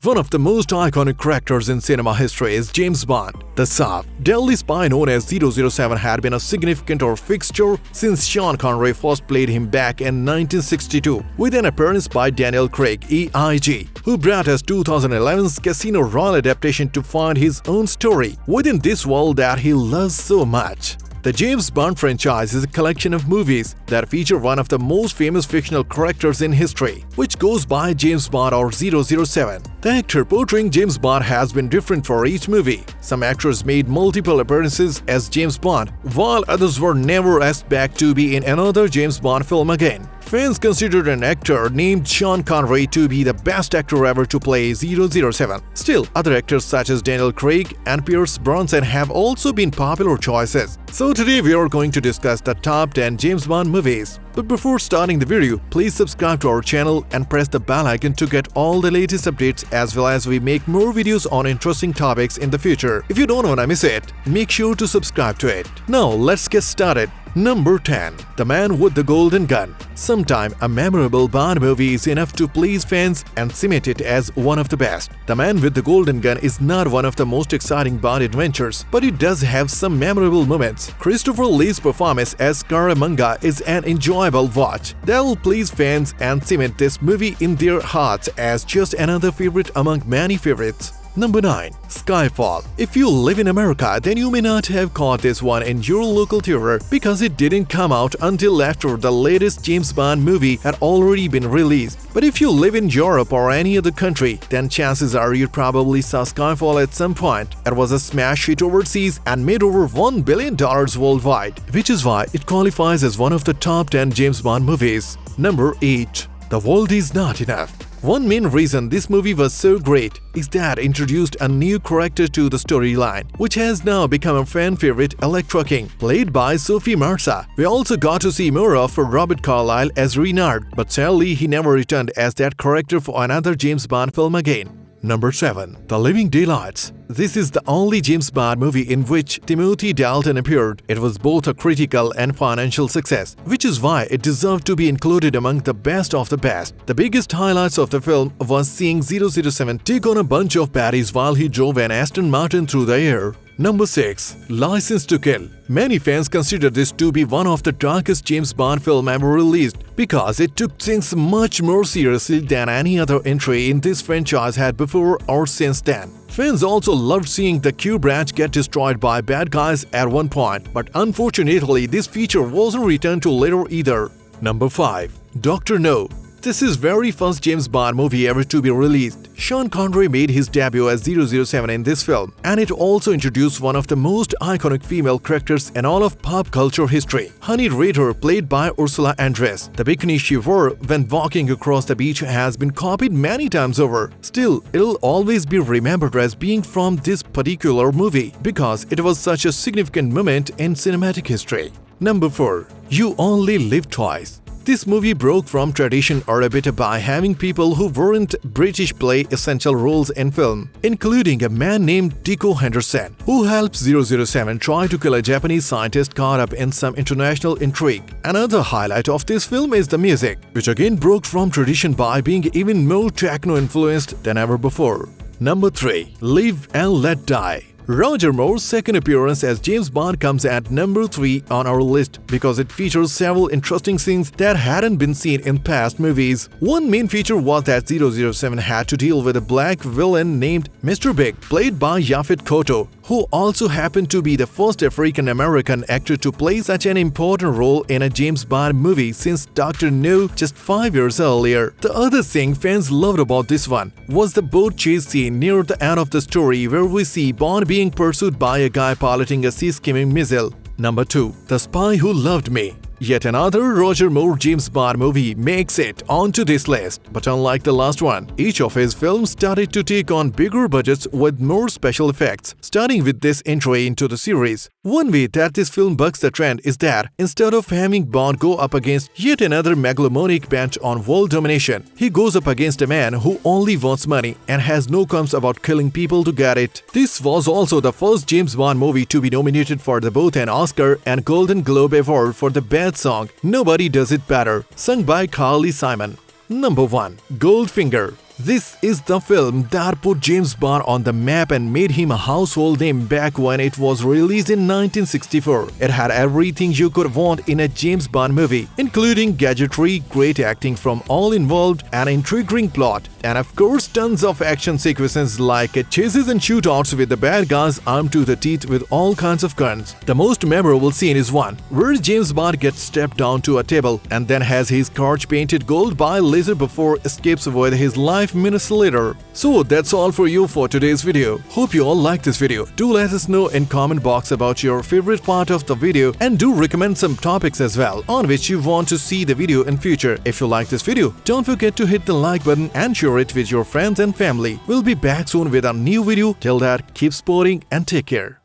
One of the most iconic characters in cinema history is James Bond, the soft, deadly spy known as 007 had been a significant fixture since Sean Connery first played him back in 1962 with an appearance by Daniel Craig, EIG, who brought us 2011's Casino Royale adaptation to find his own story within this world that he loves so much. The James Bond franchise is a collection of movies that feature one of the most famous fictional characters in history, which goes by James Bond or 007. The actor portraying James Bond has been different for each movie. Some actors made multiple appearances as James Bond, while others were never asked back to be in another James Bond film again. Fans considered an actor named Sean Connery to be the best actor ever to play 007. Still, other actors such as Daniel Craig and Pierce Brosnan have also been popular choices. So today we are going to discuss the top 10 James Bond movies. But before starting the video, please subscribe to our channel and press the bell icon to get all the latest updates, as well as we make more videos on interesting topics in the future. If you don't want to miss it, make sure to subscribe to it. Now let's get started. Number 10. The Man with the Golden Gun. Sometime a memorable Bond movie is enough to please fans and cement it as one of the best. The Man with the Golden Gun is not one of the most exciting Bond adventures, but it does have some memorable moments. Christopher Lee's performance as Scaramanga is an enjoyable watch that will please fans and cement this movie in their hearts as just another favorite among many favorites. Number 9. Skyfall. If you live in America, then you may not have caught this one in your local theater because it didn't come out until after the latest James Bond movie had already been released. But if you live in Europe or any other country, then chances are you probably saw Skyfall at some point. It was a smash hit overseas and made over $1 billion worldwide, which is why it qualifies as one of the top 10 James Bond movies. Number 8. The World Is Not Enough. One main reason this movie was so great is that it introduced a new character to the storyline, which has now become a fan favorite, Electra King, played by Sophie Marceau. We also got to see more of Robert Carlyle as Renard, but sadly he never returned as that character for another James Bond film again. Number 7. The Living Daylights. This is the only James Bond movie in which Timothy Dalton appeared. It was both a critical and financial success, which is why it deserved to be included among the best of the best. The biggest highlights of the film was seeing 007 take on a bunch of baddies while he drove an Aston Martin through the air. Number 6. License to Kill. Many fans consider this to be one of the darkest James Bond film ever released because it took things much more seriously than any other entry in this franchise had before or since then. Fans also loved seeing the Q branch get destroyed by bad guys at one point, but unfortunately this feature wasn't returned to later either. Number 5. Dr. No. This is very first James Bond movie ever to be released. Sean Connery made his debut as 007 in this film, and it also introduced one of the most iconic female characters in all of pop culture history, Honey Rider, played by Ursula Andress. The bikini she wore when walking across the beach has been copied many times over. Still, it'll always be remembered as being from this particular movie because it was such a significant moment in cinematic history. Number 4. You Only Live Twice. This movie broke from tradition a bit by having people who weren't British play essential roles in film, including a man named Tico Henderson, who helps 007 try to kill a Japanese scientist caught up in some international intrigue. Another highlight of this film is the music, which again broke from tradition by being even more techno-influenced than ever before. Number 3. Live and Let Die. Roger Moore's second appearance as James Bond comes at number 3 on our list because it features several interesting scenes that hadn't been seen in past movies. One main feature was that 007 had to deal with a black villain named Mr. Big, played by Yaphet Kotto, who also happened to be the first African-American actor to play such an important role in a James Bond movie since Dr. No just 5 years earlier. The other thing fans loved about this one was the boat chase scene near the end of the story where we see Bond being pursued by a guy piloting a sea-skimming missile. Number 2. The Spy Who Loved Me. Yet another Roger Moore James Bond movie makes it onto this list, but unlike the last one, each of his films started to take on bigger budgets with more special effects, starting with this entry into the series. One way that this film bucks the trend is that instead of having Bond go up against yet another megalomaniac bent on world domination, he goes up against a man who only wants money and has no qualms about killing people to get it. This was also the first James Bond movie to be nominated for both an Oscar and Golden Globe Award for the best song Nobody Does It Better, sung by Carly Simon. Number 1. Goldfinger. This is the film that put James Bond on the map and made him a household name back when it was released in 1964. It had everything you could want in a James Bond movie, including gadgetry, great acting from all involved, an intriguing plot, and of course tons of action sequences like chases and shootouts with the bad guys armed to the teeth with all kinds of guns. The most memorable scene is one where James Bond gets stepped down to a table and then has his couch painted gold by laser before escapes with his life minutes later. So that's all for you for today's video. Hope you all liked this video. Do let us know in comment box about your favorite part of the video and do recommend some topics as well on which you want to see the video in future. If you like this video, don't forget to hit the like button and share it with your friends and family. We'll be back soon with a new video. Till that, keep sporting and take care.